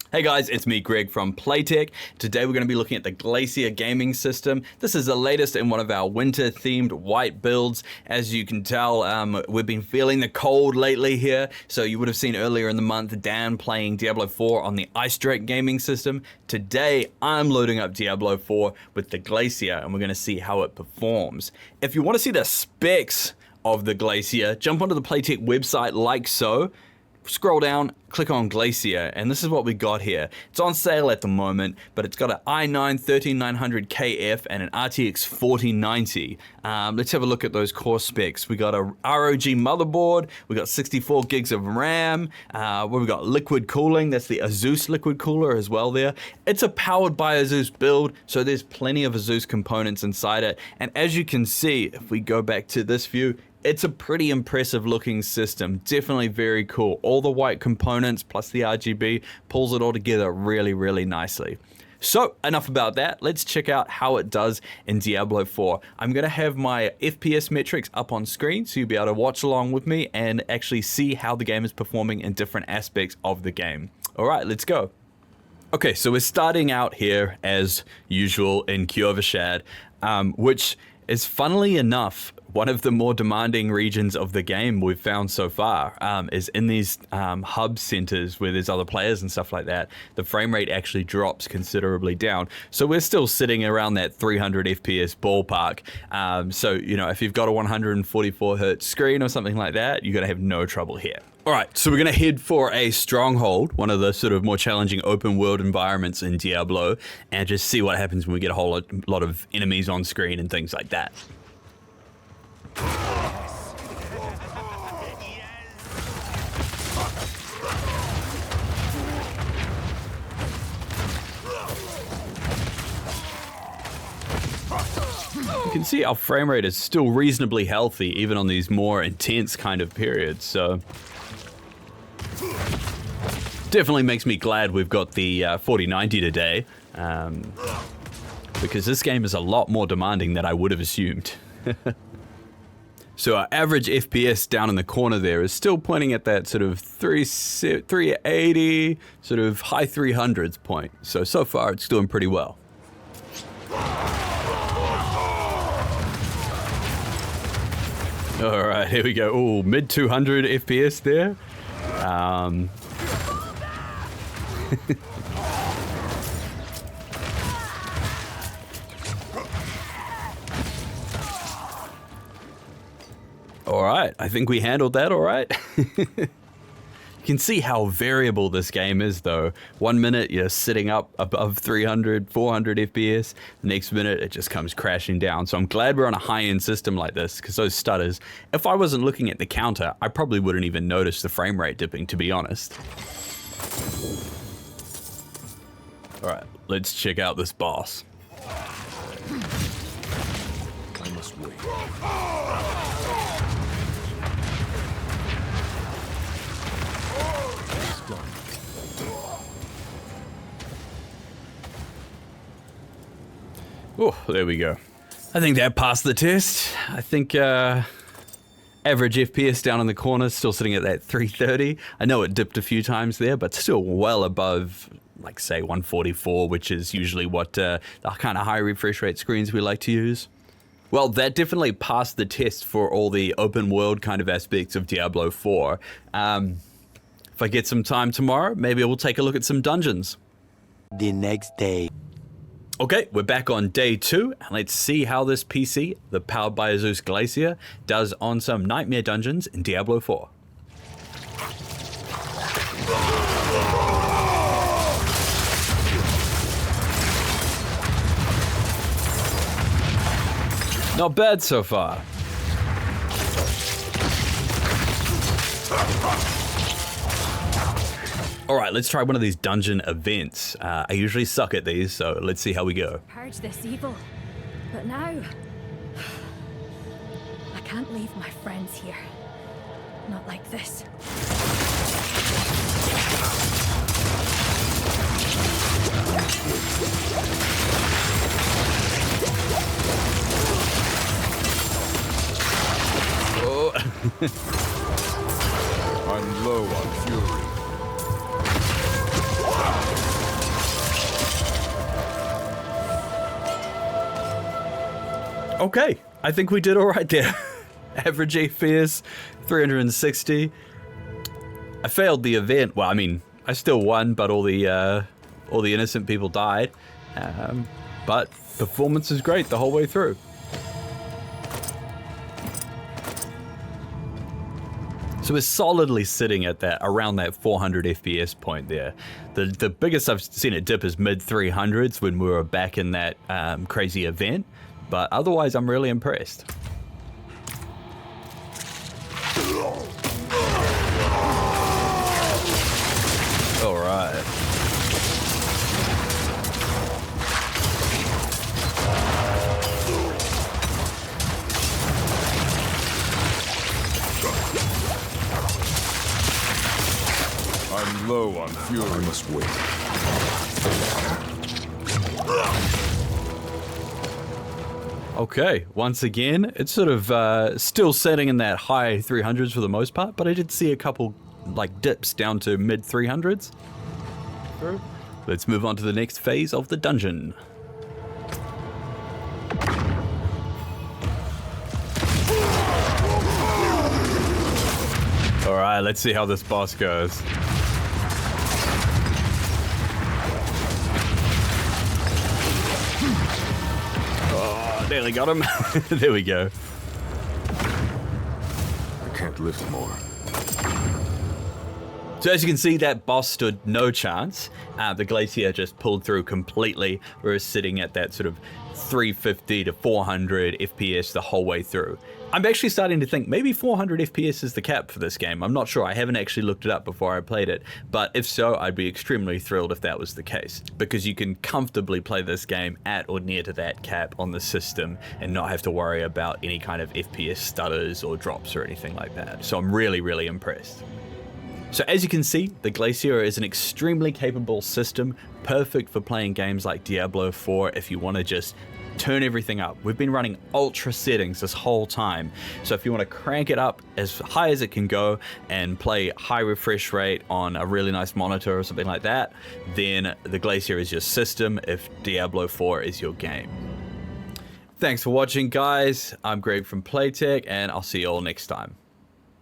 Hey guys, it's me, Greg from Playtech. Today we're going to be looking at the Glacier gaming system. This is the latest in one of our winter-themed white builds. As you can tell, we've been feeling the cold lately here. So you would have seen earlier in the month Dan playing Diablo 4 on the Ice gaming system. Today, I'm loading up Diablo 4 with the Glacier, and we're going to see how it performs. If you want to see the specs of the Glacier, jump onto the Playtech website like so. Scroll down, click on Glacier, and this is what we got here. It's on sale at the moment, but it's got an i9-13900KF and an RTX 4090. Let's have a look at those core specs. We got a ROG motherboard, we got 64 gigs of RAM, we've got liquid cooling, that's the Asus liquid cooler as well there. It's a powered by Asus build, so there's plenty of Asus components inside it. And as you can see, if we go back to this view, it's a pretty impressive looking system, definitely very cool. All the white components plus the RGB pulls it all together really, really nicely. So enough about that, let's check out how it does in Diablo 4. I'm gonna have my FPS metrics up on screen so you'll be able to watch along with me and actually see how the game is performing in different aspects of the game. All right, let's go. Okay, so we're starting out here as usual in Kyovashad, which is funnily enough one of the more demanding regions of the game we've found so far, is in these hub centers where there's other players and stuff like that. The frame rate actually drops considerably down. So we're still sitting around that 300 FPS ballpark. So, you know, if you've got a 144 hertz screen or something like that, you're gonna have no trouble here. All right, so we're gonna head for a stronghold, one of the sort of more challenging open world environments in Diablo, and just see what happens when we get a whole lot of enemies on screen and things like that. You can see our frame rate is still reasonably healthy even on these more intense kind of periods, so definitely makes me glad we've got the 4090 today, because this game is a lot more demanding than I would have assumed. So our average FPS down in the corner there is still pointing at that sort of 380, sort of high 300s point. So far it's doing pretty well. All right, here we go. Ooh, mid 200 FPS there. All right, I think we handled that all right. You can see how variable this game is though. 1 minute you're sitting up above 300, 400 FPS. The next minute it just comes crashing down. So I'm glad we're on a high-end system like this, because those stutters, if I wasn't looking at the counter, I probably wouldn't even notice the frame rate dipping, to be honest. All right, let's check out this boss. I must wait. Oh, there we go. I think that passed the test. I think average FPS down in the corner still sitting at that 330. I know it dipped a few times there, but still well above, like say 144, which is usually what the kind of high refresh rate screens we like to use. Well, that definitely passed the test for all the open world kind of aspects of Diablo 4. If I get some time tomorrow, maybe we'll take a look at some dungeons. The next day. Okay, we're back on day 2, and let's see how this PC, the powered by Asus Glacier, does on some nightmare dungeons in Diablo 4. Not bad so far. All right, let's try one of these dungeon events. I usually suck at these, so let's see how we go. Purge this evil, but now I can't leave my friends here. Not like this. Oh. I'm low on fury. Okay, I think we did all right there. Average FPS, 360. I failed the event. Well, I mean, I still won, but all the innocent people died. But performance is great the whole way through. So we're solidly sitting at that, around that 400 FPS point there. The biggest I've seen it dip is mid 300s when we were back in that crazy event. But otherwise, I'm really impressed. All right. I'm low on fuel. I must wait. Okay, once again, it's sort of still setting in that high 300s for the most part, but I did see a couple like dips down to mid 300s. Let's move on to the next phase of the dungeon. All right, let's see how this boss goes. Nearly got him. There we go. I can't lift more. So as you can see, that boss stood no chance. The Glacier just pulled through completely. We're sitting at that sort of 350 to 400 FPS the whole way through. I'm actually starting to think maybe 400 FPS is the cap for this game. I'm not sure. I haven't actually looked it up before I played it. But if so, I'd be extremely thrilled if that was the case. Because you can comfortably play this game at or near to that cap on the system and not have to worry about any kind of FPS stutters or drops or anything like that. So I'm really, really impressed. So as you can see, the Glacier is an extremely capable system, perfect for playing games like Diablo 4 if you want to just turn everything up. We've been running ultra settings this whole time, so if you want to crank it up as high as it can go and play high refresh rate on a really nice monitor or something like that, then the Glacier is your system if Diablo 4 is your game. Thanks for watching, guys. I'm Greg from Playtech, and I'll see you all next time.